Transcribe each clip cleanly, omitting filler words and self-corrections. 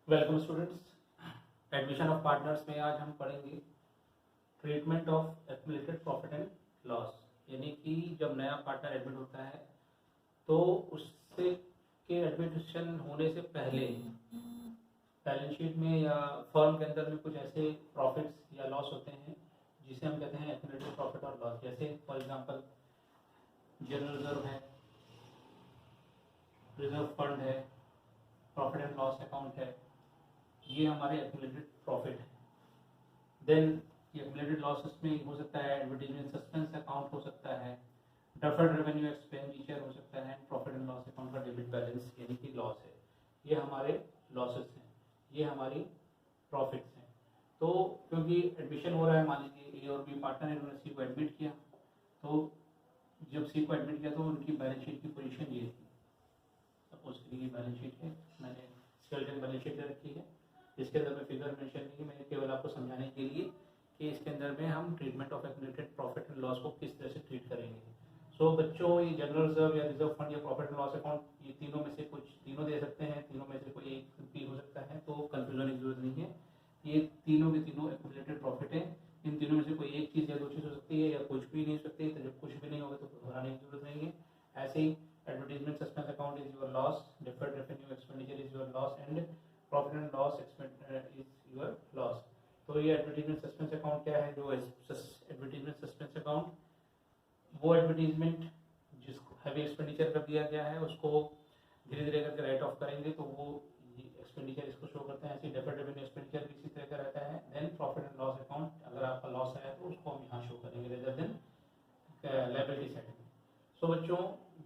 Welcome students. Admission of partners में आज हम पढ़ेंगे treatment of accumulated profit and loss. यानी कि जब नया पार्टनर एडमिट होता है तो उससे के एडमिशन होने से पहले बैलेंस शीट में या फर्म के अंदर में कुछ ऐसे प्रॉफिट्स या लॉस होते हैं जिसे हम कहते हैं एक्यूमुलेटेड प्रॉफिट और लॉस। जैसे फॉर एग्जांपल जनरल रिजर्व है, रिजर्व फंड है, प्रॉफिट एंड लॉस अकाउंट है, ये हमारे एक्यूमुलेटेड प्रॉफिट है। देन ये एक्यूमुलेटेड लॉसेस में हो सकता है एडवर्टाइजमेंट सस्पेंस अकाउंट हो सकता है, डेफर्ड रेवेन्यू एक्सपेंडिचर हो सकता है, प्रॉफिट एंड लॉस अकाउंट का डेबिट बैलेंस यानी कि लॉस है। ये हमारे लॉसेस हैं, ये हमारी प्रॉफिट्स हैं। तो क्योंकि एडमिशन हो रहा है, मान लीजिए ए और बी पार्टनर है, उन्होंने सी को एडमिट किया, तो जब सी को एडमिट किया तो उनकी बैलेंस शीट की पोजीशन ये थी। सपोज करिए बैलेंस शीट है, मैंने स्केलेटन बैलेंस शीट दे रखी है, इसके अंदर में फिगर मेंशन नहीं है, मैंने केवल आपको समझाने के लिए कि इसके अंदर में हम treatment of accumulated profit and loss को किस तरह से ट्रीट करेंगे। सो बच्चों, ये जनरल रिजर्व या रिजर्व फंड या प्रॉफिट एंड लॉस अकाउंट, ये तीनों में से कुछ तीनों दे सकते हैं, तीनों में से कोई एक भी हो सकता है, तो कंफ्यूजन की जरूरत नहीं है। ये तीनों के तीनों एक्यूमुलेटेड प्रॉफिट है। इन तीनों में से कोई एक चीज़ या दो चीज़ हो सकती है या कुछ भी नहीं हो सकती। तो जब कुछ भी नहीं होगा तो घबराने की जरूरत नहीं है। ऐसे ही advertisement suspense account is your loss, deferred revenue expenditure is your loss and profit and loss is your loss. तो ये एडवर्टाइजमेंट सस्पेंस अकाउंट क्या है? जो एडवर्टाइजमेंट सस्पेंस अकाउंट वो एडवर्टीजमेंट जिसको हैवी एक्सपेंडिचर कर दिया गया है उसको धीरे धीरे करके राइट ऑफ करेंगे तो वो एक्सपेंडिचर इसको शो करते हैं। ऐसे डेफर्ड रेवेन्यू एक्सपेंडिचर भी इसी तरह का रहता है। Then profit and loss account, अगर आपका लॉस आया तो उसको हम यहाँ शो करेंगे रेदर देन लायबिलिटी साइड में। सो बच्चों,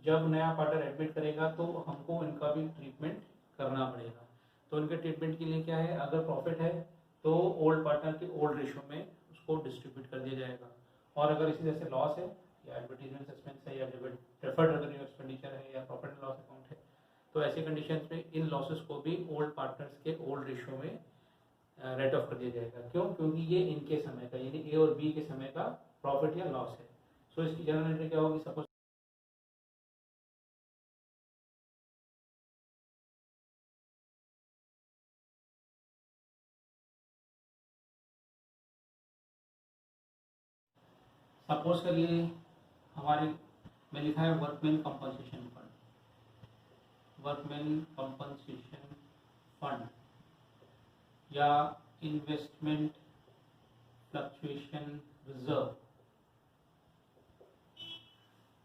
जब नया पार्टनर एडमिट करेगा तो हमको इनका भी ट्रीटमेंट करना पड़ेगा। तो इनके ट्रीटमेंट के लिए क्या है, अगर प्रॉफिट है तो ओल्ड पार्टनर के ओल्ड रेशियो में उसको डिस्ट्रीब्यूट कर दिया जाएगा, और अगर इसी तरह से लॉस है या एडवर्टीजमेंट सस्पेंस है या डेफर्ड रेवेन्यू एक्सपेंडिचर है या प्रॉफिट एंड लॉस अकाउंट है, तो ऐसी कंडीशंस में इन लॉसेस को भी ओल्ड पार्टनर्स के ओल्ड रेशियो में राइट ऑफ कर दिया जाएगा। क्यों? क्योंकि ये इनके समय का यानी ए और बी के समय का प्रॉफिट या लॉस है। सो इसकी जनरल एंट्री क्या होगी? सपोज करिए हमारे में लिखा है workman compensation fund, workman compensation fund या इन्वेस्टमेंट फ्लक्चुएशन रिजर्व।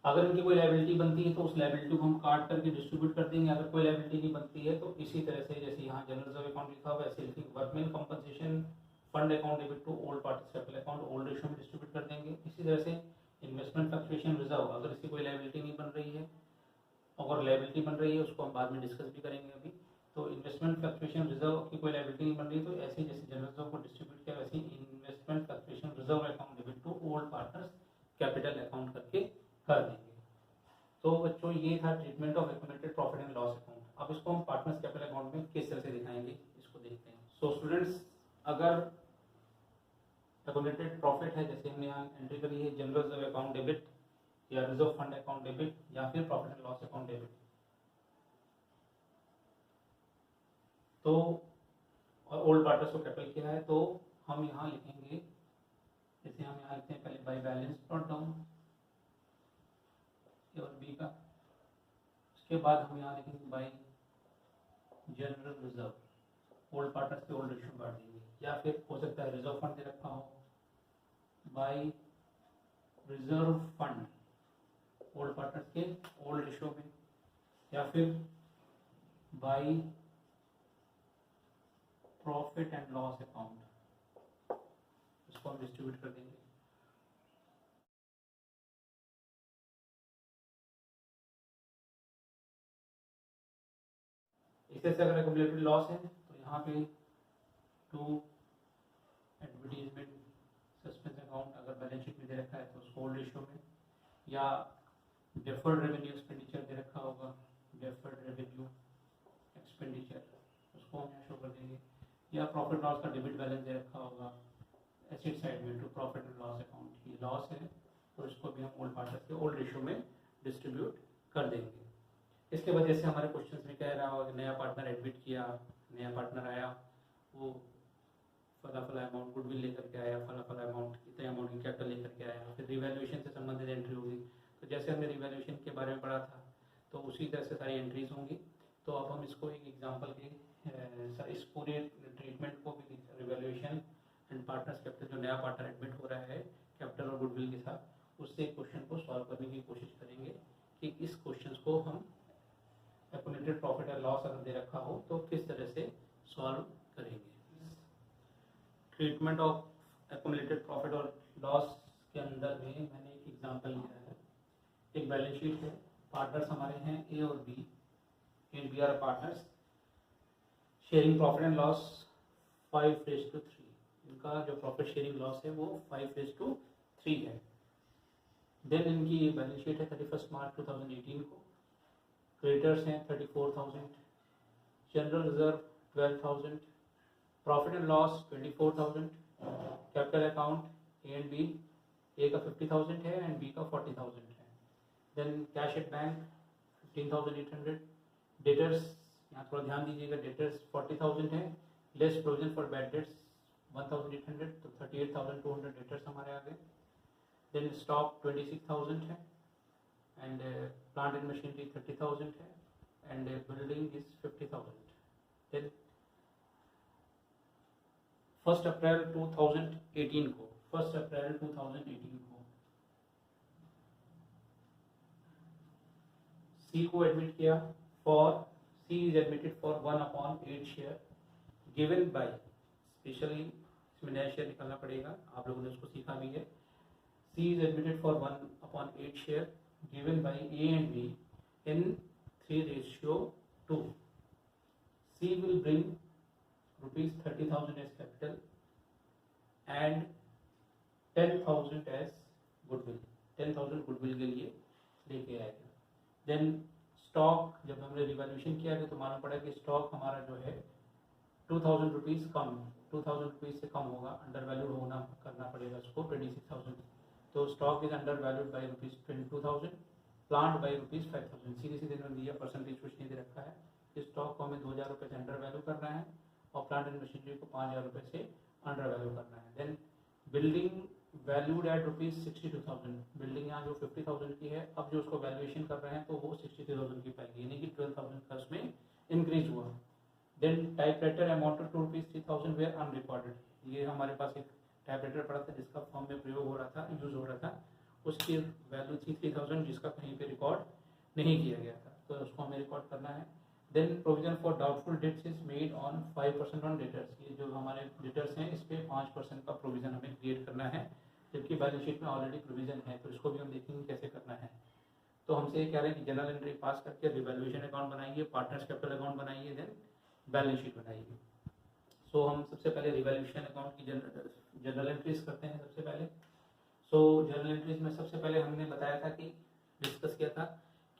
अगर इनकी कोई लायबिलिटी बनती है तो उस लायबिलिटी को हम काट करके डिस्ट्रीब्यूट कर देंगे। अगर कोई लायबिलिटी नहीं बनती है तो इसी तरह से जैसे यहाँ जनरल रिजर्व अकाउंट लिखा हुआ है ऐसे लिखेंगे workman compensation fund account debit to old parties capital account, old ratio में डिस्ट्रीब्यूट कर देंगे। इसी तरह से इन्वेस्टमेंट फ्लक्चुएशन रिजर्व, अगर इसकी कोई लायबिलिटी नहीं बन रही है, अगर लायबिलिटी बन रही है उसको हम बाद में डिस्कस भी करेंगे अभी। तो इन्वेस्टमेंट फ्लक्चुएशन रिजर्व की कोई लायबिलिटी नहीं बन रही तो ऐसे जैसे जनरल रिजर्व को डिस्ट्रीब्यूट किया वैसे investment fluctuation reserve account debit to old partners capital account करके कर देंगे। तो बच्चों, ये था treatment of accumulated profit and loss account. अब इसको हम पार्टनर्स कैपिटल अकाउंट में किस तरह से दिखाएंगे इसको देखते हैं। सो स्टूडेंट्स, अगर एक्यूमुलेटेड प्रॉफिट है, जैसे हमने यहाँ एंट्री करी है जनरल रिजर्व अकाउंट डेबिट या रिजर्व फंड अकाउंट डेबिट या फिर profit and loss account debit, तो और ओल्ड पार्टनर्स को कैपिटल किया है तो हम यहाँ लिखेंगे, जैसे हम यहाँ लिखते हैं पहले बाय बैलेंस ब्रॉट डाउन ए और बी का, उसके बाद हम यहाँ लिखेंगे bye general reserve, old partners के ओल्ड रेशियो काट देंगे, या फिर हो सकता है रिजर्व फंड दे रखा हो by reserve fund old partners के ओल्ड रेशियो में, या फिर by profit and loss account, इसको हम डिस्ट्रीब्यूट कर देंगे। इस तरह से अगर एक्यूमुलेटेड लॉस है तो यहाँ पे टू एडवर्टीजमेंट सस्पेंस अकाउंट अगर बैलेंस शीट में दे रखा है तो उसको ओल्ड रेशियो में, या डेफर्ड रेवेन्यू एक्सपेंडिचर दे रखा होगा डेफर्ड रेवेन्यू एक्सपेंडिचर, उसको हम यहाँ शो कर देंगे, या प्रॉफिट लॉस का डेबिट बैलेंस दे रखा होगा एसेट साइड में to profit and loss account, ये लॉस है तो इसको भी हम ओल्ड पार्टनर्स के ओल्ड रेशियो में डिस्ट्रीब्यूट कर देंगे। इसके वजह से हमारे क्वेश्चन में कह रहा होगा कि नया पार्टनर एडमिट किया नया पार्टनर आया, वो फला फला अमाउंट गुडविल लेकर के आया, फला फला अमाउंट कितने अमाउंट की कैपिटल लेकर के आया, फिर रिवैल्यूएशन से संबंधित एंट्री होगी। तो जैसे हमने रिवैल्यूएशन के बारे में पढ़ा था तो उसी तरह से सारी एंट्रीज होंगी। तो अब हम इसको एक एग्जांपल के इस पूरे ट्रीटमेंट को भी रिवैल्यूएशन एंड पार्टनर्स कैपिटल, जो नया पार्टनर एडमिट हो रहा है कैपिटल और गुडविल के साथ, उससे क्वेश्चन को सॉल्व करने की कोशिश करेंगे कि इस क्वेश्चन को हम एक्युमुलेटेड प्रॉफिट और लॉस अगर दे रखा हो तो किस तरह से सॉल्व करेंगे। ट्रीटमेंट ऑफ एक्युमुलेटेड प्रॉफिट और लॉस के अंदर में मैंने एक एग्जांपल लिया है। एक बैलेंस शीट है, पार्टनर्स हमारे हैं ए और B, and B are partners sharing profit and loss 5:3। इनका जो प्रॉफिट शेयरिंग लॉस है वो 5:3 है। देन इनकी बैलेंस शीट है 31 मार्च 2018 को। क्रेडिटर्स हैं 34,000, general reserve 12,000, profit and loss 24,000, capital account A and B, A का 50,000 है एंड बी का 40,000 है। Then cash at bank 15,800, debtors यहाँ थोड़ा ध्यान दीजिएगा, डेटर्स 40,000 है, less provision for bad debts 1,800, तो 38,200 डेटर्स हमारे आ गए। देन स्टॉक 26,000 है एंड प्लांट एंड मशीनरी 30,000 है and building is 50,000। Then 1 April 2018 को सी को एडमिट किया for, C is admitted for 1/8 share given by, specially इसमें नया शेयर निकालना पड़ेगा, आप लोगों ने उसको सीखा भी है। C is admitted for 1/8 share given by A and B in 3:2. C will bring rupees 30,000 as capital and 10,000 as goodwill. 10,000 goodwill के लिए लेके आएगा। देन स्टॉक जब हमने रिवैल्यूएशन किया तो मालूम पड़ा कि स्टॉक हमारा जो है 2,000 रुपीज़ कम, 2,000 रुपीज़ से कम होगा, अंडर वैल्यूड होना करना पड़ेगा उसको 26,000। तो stock is under valued by rupees 22,000, plant by rupees 5,000। सीधे सीधे इन्होंने दिया, परसेंटेज कुछ नहीं दे रखा है। इस स्टॉक को हमें 2,000 रुपये से अंडर वैल्यू करना है और प्लांट एंड मशीनरी को 5,000 रुपये से अंडर वैल्यू करना है। Then building valued at rupees 62,000, building यहाँ जो 50,000 की है, अब जो उसको वैल्यूएशन कर रहे हैं तो वो 62,000 की पाएगी, यानी कि 12,000 का उसमें इंक्रीज हुआ। Then typewriter amounted to rupees 3,000 were unrecorded, ये हमारे पास एक टाइपराइटर पड़ा था जिसका फॉर्म में प्रयोग हो रहा था, यूज हो रहा था, उसकी वैल्यू थी 3,000 जिसका कहीं पे रिकॉर्ड नहीं किया गया था, तो उसको हमें रिकॉर्ड करना है। Then provision for doubtful debts is made on 5% on debtors, ये जो हमारे डेटर्स हैं इस पर 5% का प्रोविजन हमें क्रिएट करना है, जबकि बैलेंस शीट में ऑलरेडी प्रोविजन है, तो इसको भी हम देखेंगे कैसे करना है। तो हमसे ये कह रहे हैं कि जनरल एंट्री पास करके रिवैल्यूएशन अकाउंट बनाइए, पार्टनर्स कैपिटल अकाउंट बनाइए, देन बैलेंस शीट बनाइए। सो हम सबसे पहले रिवैल्यूएशन अकाउंट की जनरल एंट्रीज करते हैं सबसे पहले। सो जनरल एंट्रीज में सबसे पहले हमने बताया था कि डिस्कस किया था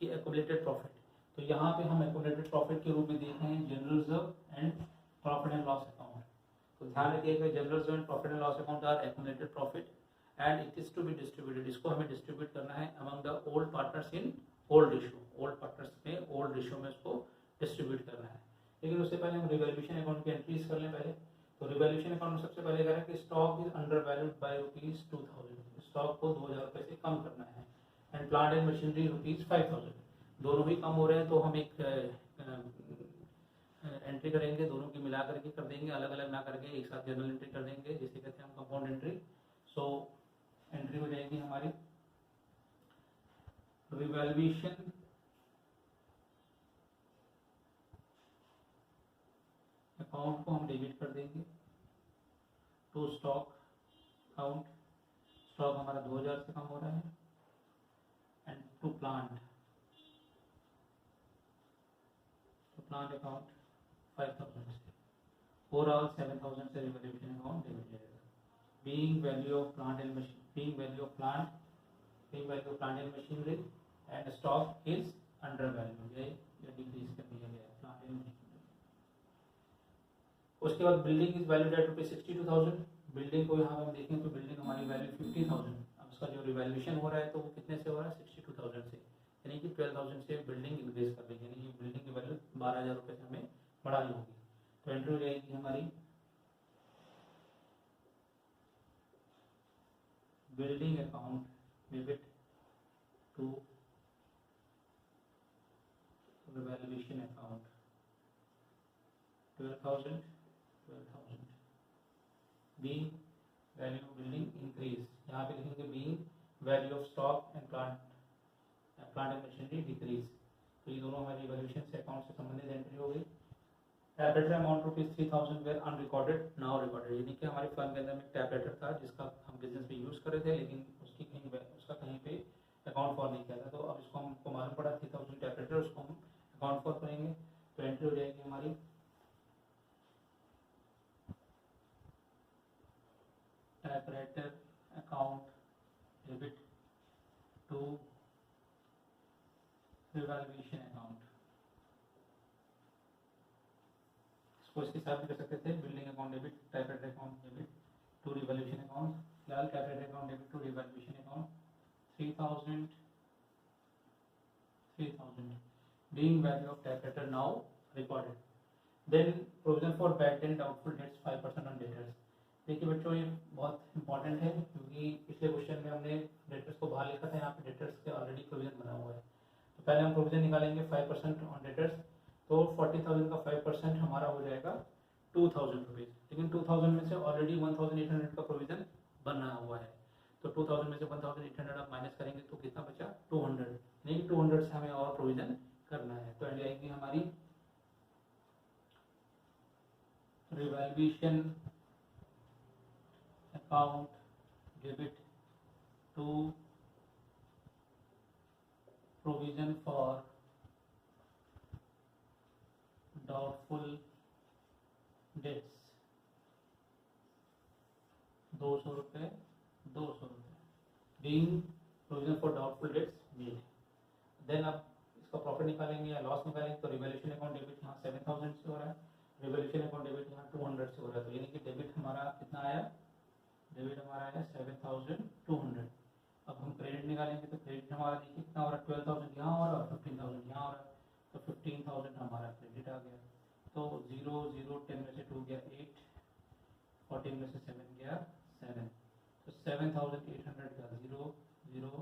कि एक्युमुलेटेड प्रॉफिट, तो यहाँ पे हम एक्युमुलेटेड प्रॉफिट के रूप में देख रहे हैं general reserve and profit and loss account. तो ध्यान रखिएगा, general reserve and profit and loss account are accumulated profit and it is to be distributed, इसको हमें डिस्ट्रीब्यूट करना है among the old partners in old ratio, old partners में old ratio में इसको डिस्ट्रीब्यूट करना है। लेकिन उससे पहले हम रिवैल्यूएशन अकाउंट की एंट्रीज कर लें पहले। तो रिवैल्यूएशन अकाउंट में सबसे पहले कह रहा है कि stock is under valued by rupees 2,000, stock को 2,000 रुपये से कम करना है, and plant and machinery rupees 5,000, दोनों ही कम हो रहे हैं, तो हम एक एंट्री करेंगे, दोनों की मिला करके कर देंगे, अलग अलग ना करके एक साथ जनरल एंट्री कर देंगे, जिसे कहते हैं हम कंपाउंड एंट्री। सो एंट्री हो जाएगी हमारी रिवैल्यूएशन अकाउंट को हम डेबिट कर देंगे टू स्टॉक अकाउंट, स्टॉक हमारा 2,000 से कम हो रहा है, एंड टू प्लांट अकाउंट 5,000 से, ओवरऑल 7,000 से रिवैल्यूएशन अकाउंट डेबिट जाएगा। Being value of plant and machine, being value of plant and machinery and stock is under value, ये डिक्रीज कर दिया गया है प्लांट एंड मशीनरी। उसके बाद building is valued at rupees 62,000, building को यहाँ हम देखें तो बिल्डिंग हमारी वैल्यू 50,000, अब उसका जो रिवैल्यूएशन हो रहा है तो वो कितने से हो रहा है 62,000 से, यानी कि 12,000 से बिल्डिंग इंक्रीज कर देंगे, यानी कि बिल्डिंग की वैल्यू 12,000 रुपये से हमें बढ़ानी होगी। तो एंट्री हो जाएगी हमारी building account debit to revaluation account 12,000 being value of building increase, यहाँ पे लिखेंगे being value of stock and plant and machinery decrease. तो ये दोनों हमारी वैल्यूएशन से अकाउंट से संबंधित एंट्री हो गई। Tab amount rupees 3,000 were unrecorded now recorded, यानी कि हमारी फर्म के अंदर में टैब लेटर था जिसका हम बिजनेस में यूज कर रहे थे, लेकिन उसका कहीं पे अकाउंट फॉर नहीं किया था। तो अब इसको हमको मालूम पड़ा 3,000 टैब लेटर, उसको हम अकाउंट फॉर करेंगे। तो एंट्री हो जाएगी हमारी tab letter account debit to revaluation account. इसको इसके साथ भी कर सकते थे, building account debit, tab letter account debit to revaluation account. फिलहाल tab letter account debit to revaluation account 3,000 being value of tab letter now recorded. Then provision for bad debt doubtful debts 5% on debtors। देखिए बच्चों ये बहुत important है क्योंकि पिछले question में हमने डेटर्स को बाहर लिखा था, यहाँ पे डेटर्स के ऑलरेडी प्रोविजन बना हुआ है। तो पहले हम प्रोविजन निकालेंगे 5% ऑन डेटर्स, तो 40,000 का 5% हमारा हो जाएगा 2,000 रुपीज़, लेकिन 2,000 में से ऑलरेडी 1,800 का प्रोविजन बना हुआ है। तो 2,000 में से 1,800 आप माइनस करेंगे तो कितना बचा 200, नहीं 200 से हमें और प्रोविजन करना है। तो एंड आएगी हमारी revaluation account debit to provision for doubtful debts 200 रुपये being provision for doubtful debts made. Then आप इसका प्रॉफिट निकालेंगे या लॉस निकालेंगे। तो रिवैल्यूएशन अकाउंट डेबिट यहाँ 7,000 से हो रहा है, रिवैल्यूएशन अकाउंट डेबिट यहाँ 200 से हो रहा है। तो यानी कि डेबिट हमारा कितना आया, डेबिट हमारा आया 7,200। अब हम क्रेडिट निकालेंगे तो क्रेडिट हमारा देखिए कितना हो रहा है 12,000 यहाँ हो रहा है और 15,000 यहाँ हो रहा है, तो 15,000 हमारा क्रेडिट आ गया। तो 0 0 10 में से 2 गया 8, 14 में से 7 गया 7, तो 7,800 का 0 0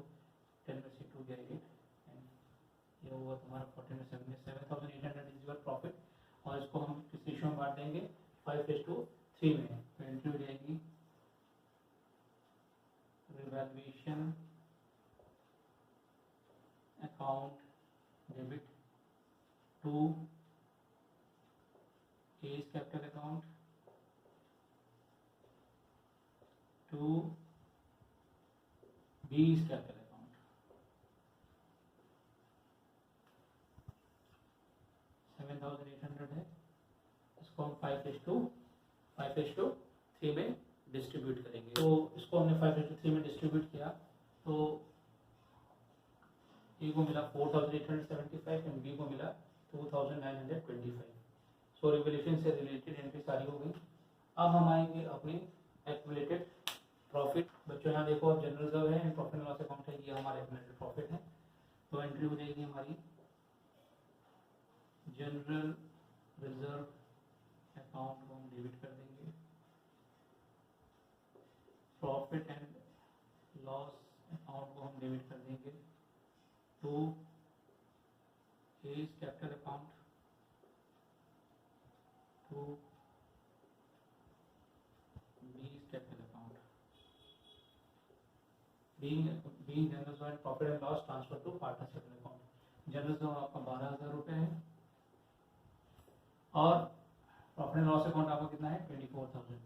10 में से 2 गया 8, ये हुआ तुम्हारा 14 में 7 में 7,800 इज योर प्रॉफिट। और इसको हम किस रेशियो में बांट देंगे 5:3 में। तो एंट्री हो जाएगी revaluation account debit to A's capital account to B's capital account. 7,800 है, इसको हम 5:3 में डिस्ट्रीब्यूट करेंगे। तो इसको हमने 5:3 में डिस्ट्रीब्यूट किया तो ए को मिला 4,875 एंड बी को मिला 2,925। सो रिवैल्यूएशन से रिलेटेड एंट्री सारी हो गई। अब हम आएंगे अपने एक्यूमुलेटेड प्रॉफिट। बच्चों यहाँ देखो अब जनरल रिजर्व है and profit and loss account है, ये हमारा एक्यूमुलेटेड प्रॉफिट है। तो एंट्री हो जाएगी हमारी जनरल रिजर्व अकाउंट को हम डेबिट कर देंगे, प्रॉफिट एंड लॉस अकाउंट को हम डेबिट कर देंगे to A's capital account to B's capital account. Being general reserve and profit and loss transfer to partners capital account. General reserve आपका 12,000 रुपये है और प्रॉफिट एंड लॉस अकाउंट आपका कितना है 24,000,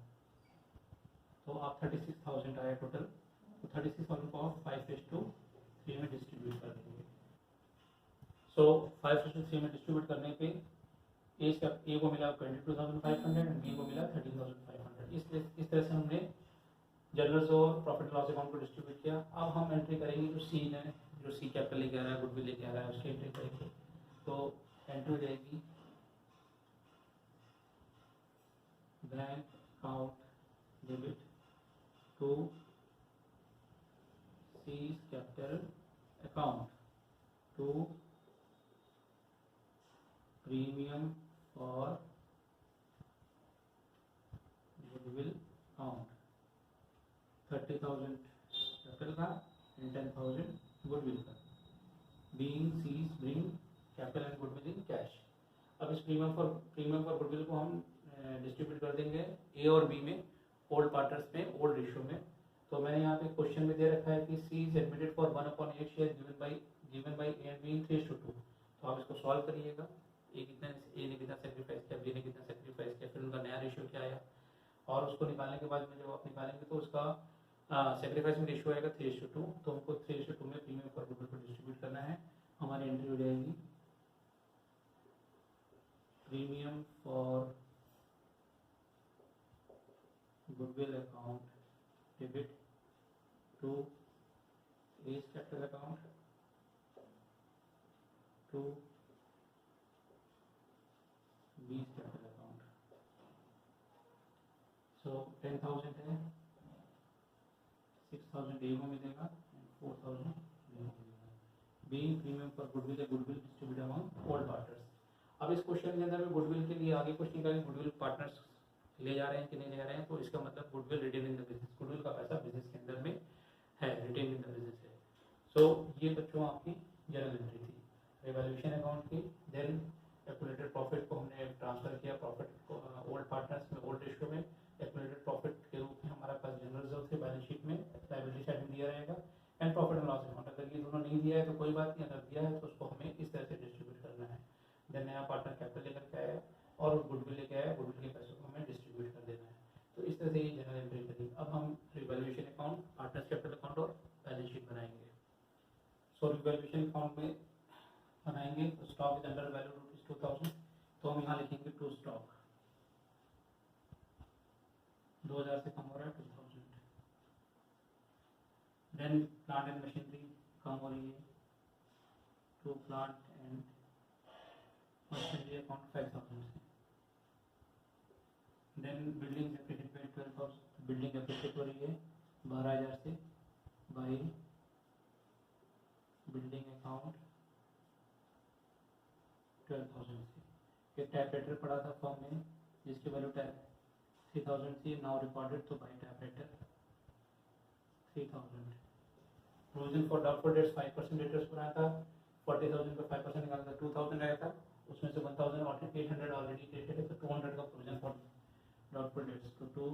तो आप 36,000 आया टोटल। तो 36,000 को आप 5:3 में डिस्ट्रीब्यूट कर देंगे। सो 5:3 में डिस्ट्रीब्यूट करने पे ए को मिला 22,500 एंड बी को मिला 13,500। इस तरह से हमने जनरल और प्रॉफिट लॉस अकाउंट को डिस्ट्रीब्यूट किया। अब हम एंट्री करेंगे जो सी है, जो सी कैपिटल लेके आ रहा है, गुडविल लेके आ रहा है, उसकी एंट्री करेंगे। तो एंट्री हो जाएगी bank account debit to C capital account to premium for 30,000 capital का एंड 10,000 गुडविल का। Being C's bring capital and goodwill in cash. अब इस प्रीमियम फॉर गुडविल को हम डिस्ट्रीब्यूट कर देंगे ए और बी में, ओल्ड पार्टनर्स में, ओल्ड रेशियो में। तो मैंने यहाँ पे क्वेश्चन में दे रखा है कि C is admitted for 1/8 share given by A and B in 3:2। तो आप इसको सॉल्व करिएगा। ए ने कितना सेक्रीफाइस किया, बी ने कितना सेक्रीफाइस किया, फिर उनका नया रेशियो क्या आया, और उसको निकालने के बाद में जब आप निकालेंगे तो उसका सेक्रीफाइस में रेशियो आएगा 3:2। तो हमको 3:2 में प्रीमियम फॉर गुडविल को डिस्ट्रीब्यूट करना है। हमारी एंट्री हो जाएगी premium for goodwill account debit to A's capital account to B's capital account. So 10,000 है, 6,000 ए को मिलेगा, 4,000 बी को मिलेगा। Being premium for goodwill distribute among all partners. अब इस क्वेश्चन के अंदर में गुडविल के लिए आगे कुछ निकालें, गुडविल पार्टनर्स ले जा रहे हैं कि नहीं ले जा रहे हैं, तो इसका मतलब goodwill retain in the business, goodwill का पैसा बिजनेस के अंदर में है, रिटेन इन द बिजनेस है। सो ये बच्चों आपकी जनरल एंट्री थी रिवैल्यूएशन अकाउंट की। देन एक्यूमुलेटेड प्रॉफिट को हमने ट्रांसफर किया प्रॉफिट को ओल्ड पार्टनर्स में, ओल्ड रेशियो में। एक्यूमुलेटेड प्रॉफिट के रूप में हमारे पास जनरल रिजर्व थे, बैलेंस शीट में लायबिलिटी साइड में दिया रहेगा। And profit and loss account, अगर ये दोनों नहीं दिया है तो कोई बात नहीं, अगर दिया है तो उसको हमें इस तरह से डिस्ट्रीब्यूट करना है। देन नया पार्टनर कैपिटल लेकर के आया और गुडविल लेके आया, गुडविल के पैसों को हमें डिस्ट्रीब्यूट कर देना है। तो इस तरह से ये जनरल एंट्री करी। अब हम revaluation account, partners capital account और बैलेंस शीट बनाएंगे। सो रिवैल्यूएशन अकाउंट में बनाएंगे तो स्टॉक इज अंडर वैल्यू ₹2000, तो हम यहाँ लिखेंगे टू स्टॉक 2000 से कम हो रहा है 2000। देन प्लांट एंड मशीनरी कम हो रही है, to plant and machinery account 5000 से। देन बिल्डिंग डेप्रिसिएट पे 12,000, बिल्डिंग डेप्रिसिएट हो रही है 12,000 से बाई बिल्डिंग अकाउंट 12,000 से। एक टाइपराइटर पड़ा था फॉर्म में जिसकी वैल्यू 3,000 थी, नाउ रिकॉर्डेड, तो by typewriter 3,000। Provision for doubtful dates 5% debtors बनाया था, 40,000 का 5% निकाला था 2,000 आया था, उसमें से 1,800 ऑलरेडी क्रिएटेड है, तो 200 का प्रोविजन फॉर डाउटफुल डेट्स, तो 2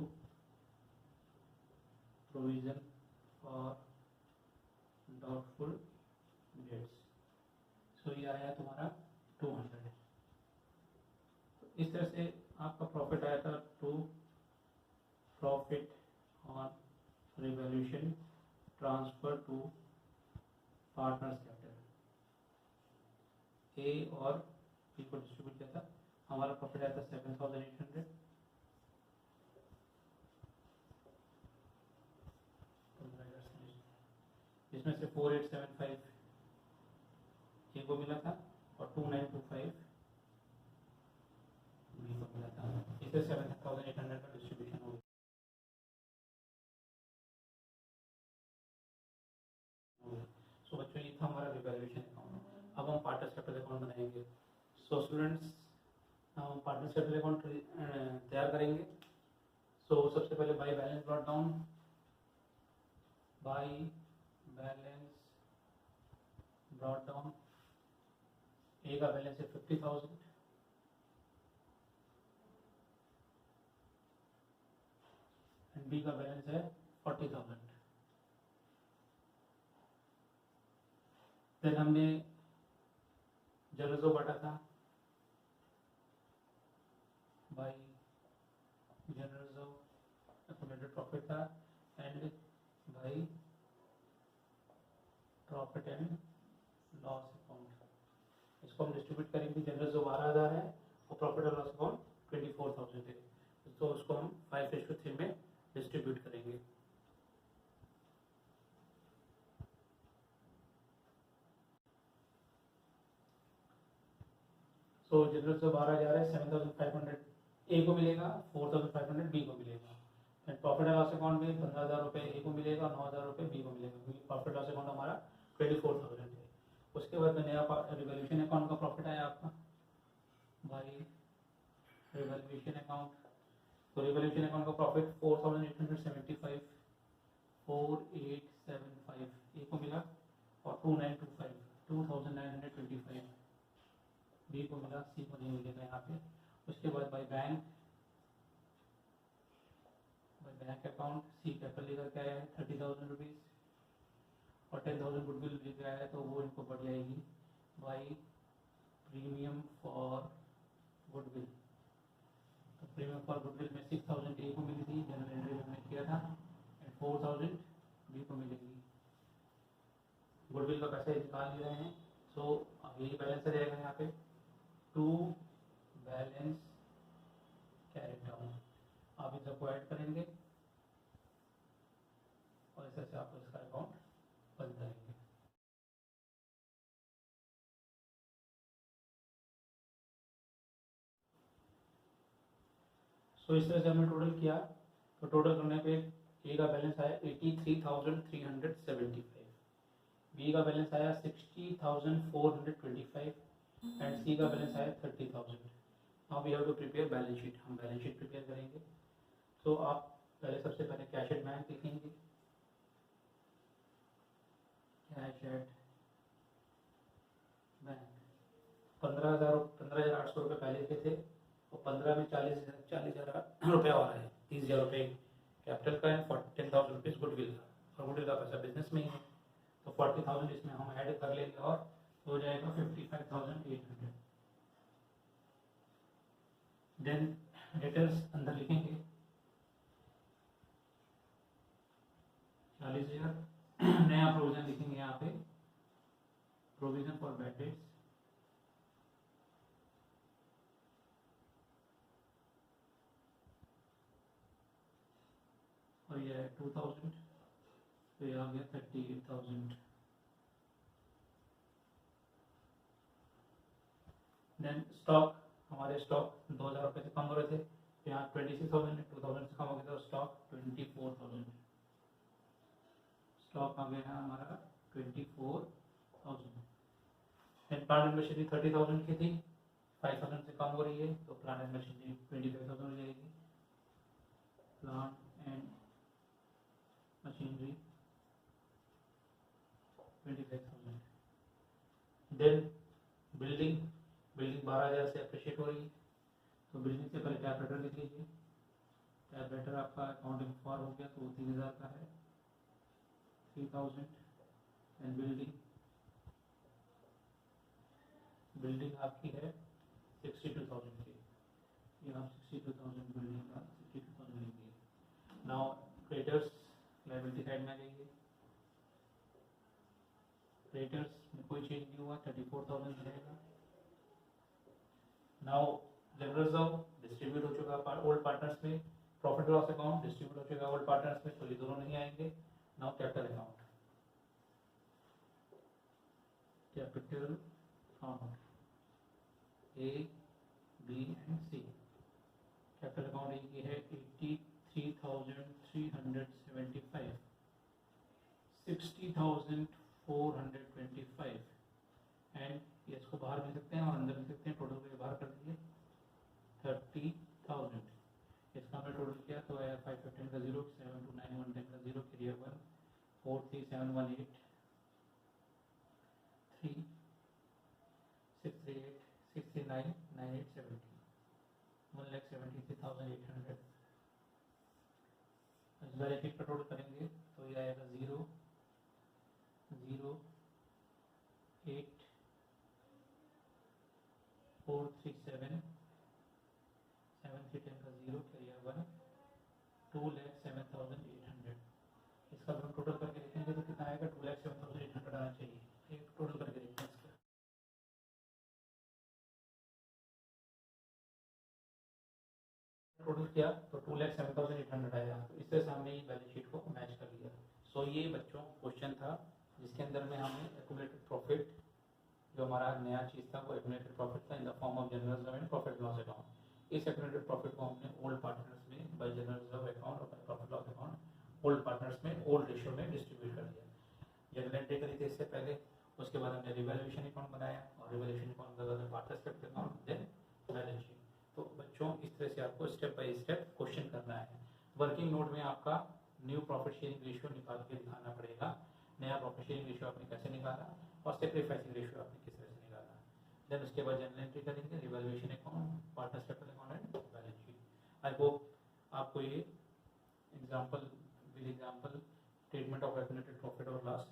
प्रोविजन फॉर डाउटफुल डेट्स। सो ये आया तुम्हारा 200। इस तरह से आपका प्रॉफिट आया था to profit on revaluation transfer to partners capital. A और बी को डिस्ट्रीब्यूट किया था, हमारा प्रॉफिट आया था 7,800। इसमें से 4,875 ए को मिला था और 2,925 बी को मिला था। इसे 7,800 का डिस्ट्रीब्यूशन हो गया। सो बच्चों ये था हमारा रिवैल्यूएशन अकाउंट। अब हम पार्टनर्स कैपिटल अकाउंट बनाएंगे। सो स्टूडेंट्स, हम पार्टनर्स कैपिटल अकाउंट तैयार करेंगे। सो सबसे पहले by balance brought down, by balance brought down. A का बैलेंस है 50,000, एंड बी का बैलेंस है 40,000। फिर हमने जनरल रिजर्व बांटा था by general reserve, accumulated profit था, and by profit and loss account. इसको हम डिस्ट्रीब्यूट करेंगे। जनरल रिजर्व 12,000 है और प्रॉफिट एंड लॉस अकाउंट 24,000 है, तो उसको हम 5:3 में डिस्ट्रीब्यूट करेंगे। तो जनरल रिजर्व 12,000 है, 7,500 ए को मिलेगा, 4,500 बी को मिलेगा। And profit and loss account में 15,000 रुपये ए को मिलेगा, 9,000 रुपये बी को मिलेगा, क्योंकि प्रॉफिट लॉस अकाउंट हमारा 24,000 है। उसके बाद में नया रिवैल्यूएशन अकाउंट का प्रॉफिट आया आपका बाई रिवैल्यूएशन अकाउंट। तो रिवैल्यूएशन अकाउंट का प्रॉफिट 4,875 4875 ए को मिला, और 2925 2925 बी को मिला, सी को नहीं मिलेगा यहाँ पे। उसके बाद by bank account C capital लेकर के आया है 30,000 रुपीज़, और 10,000 गुडविल लेकर आया है, तो वो इनको बढ़ जाएगी बाई प्रीमियम फॉर गुडविल। तो प्रीमियम फॉर गुडविल में 6,000 ए को मिली थी, जनरल एंट्री में हमने किया था, एंड 4,000 बी को मिलेगी। गुडविल का पैसा निकाल ले रहे हैं, सो यही बैलेंस रहेगा यहाँ पे, टू बैलेंस कैरेट डाउन। आप इन सबको ऐड करेंगे और इस तरह से आप इसका अकाउंट बंद करेंगे। सो इस तरह से हमने टोटल किया, तो टोटल करने पे ए का बैलेंस आया 83,375, बी का बैलेंस आया 60,425 एंड सी का बैलेंस आया 30,000। Now we have to prepare balance sheet. हम बैलेंस शीट प्रिपेयर करेंगे। तो आप पहले सबसे पहले कैश एट बैंक लिखेंगे, कैश एट बैंक 15,800 रुपये पहले के थे, और 15 में 40,000 रुपये और है, 30,000 रुपये कैपिटल का है, 10,000 रुपीज़ गुडविल का, और गुडविल का पैसा बिजनेस में ही है, तो 40,000 इसमें हम ऐड कर लेंगे और हो जाएगा 55,800। देन डेटर्स अंदर लिखेंगे 40,000, नया प्रोविजन लिखेंगे यहाँ पे, प्रोविजन फॉर बैड डेट्स, और ये है 2,000, तो ये आ गया 38,000। देन स्टॉक, हमारे स्टॉक 2,000 रुपये से कम हो रहे थे, तो यहाँ 26,000 है, 2,000 से कम हो गया, तो स्टॉक 24,000, स्टॉक आ गया है हमारा 24,000। देन प्लांट एंड मशीनरी 30,000 की थी, 5,000 से कम हो रही है, तो प्लांट एंड मशीनरी 25,000 हो जाएगी, plant and machinery 25,000। Then building 12,000 से अप्रिशिएट हो रही है, तो बिल्डिंग से पहले टैप रेटर लिख लीजिए। टैप रेटर आपका अकाउंटिंग फॉर हो गया, तो वो 3,000 का है, 3,000। एंड बिल्डिंग आपकी है 62,000 की, ये आप 62,000 बिल्डिंग का 62,000 लिखिए। नाउ क्रेडिटर्स लायबिलिटी साइड में आ जाइए, क्रेडिटर्स में कोई चेंज नहीं हुआ, 34,000 रहेगा। नाउ जनरल रिजर्व डिस्ट्रीब्यूट हो चुका ओल्ड पार्टनर्स में, प्रॉफिट लॉस अकाउंट डिस्ट्रीब्यूट हो चुका ओल्ड पार्टनर्स में, तो ये दोनों नहीं आएंगे। Now capital account, capital account A B and C. Capital account ये है 83,375, 60,425 एंड ये इसको बाहर मिल सकते हैं और अंदर मिल सकते हैं, टोटल को बाहर कर दीजिए 30,000। इसका हमने टोटल किया तो आया 515 का 0, 729110 का 0, क्लियर 1, 43718 3 638 69 9870, 1,73,800। इस बैलेंस शीट का टोटल करेंगे तो ये आएगा 0 0 8 437 7 का 0, क्लियर 1, 2,07,800। इसका हम टोटल करके देखेंगे तो कितना आएगा, 2,07,800 आना चाहिए। एक टोटल करके देखते हैं इसका। टोटल किया तो 2,07,800 आया, तो इससे हमने ये बैलेंस शीट को मैच कर लिया। सो ये बच्चों क्वेश्चन था जिसके अंदर में हमने एक्यूमुलेटेड प्रॉफिट, जो हमारा नया चीज़ था, वो एक्यूमुलेटेड प्रॉफिट था in the form of general reserve and profit loss account. इस एक्यूमुलेटेड प्रॉफिट को हमने ओल्ड पार्टनर्स में बाय जनरल रिजर्व अकाउंट और by profit loss account old partners में ओल्ड रेशियो में डिस्ट्रीब्यूट कर दिया। जनरल एंट्री करी थी इससे पहले, उसके बाद हमने रिवैल्यूएशन अकाउंट बनाया, और रिवैल्यूएशन अकाउंट के बाद partners capital account, then balance sheet. तो बच्चों इस तरह से आपको स्टेप बाय स्टेप क्वेश्चन करना है। वर्किंग नोट में आपका न्यू प्रॉफिट शेयरिंग रेशियो निकाल के दिखाना पड़ेगा, नया प्रॉफिट शेयरिंग रेशियो आपने कैसे निकाला और सेक्रीफाइसिंग रेशियो आपने किस तरह से निकाला। देन उसके बाद जर्नल एंट्री करेंगे, revaluation account, partners capital account and balance sheet. I hope आपको ये example treatment of accumulated profit और लॉस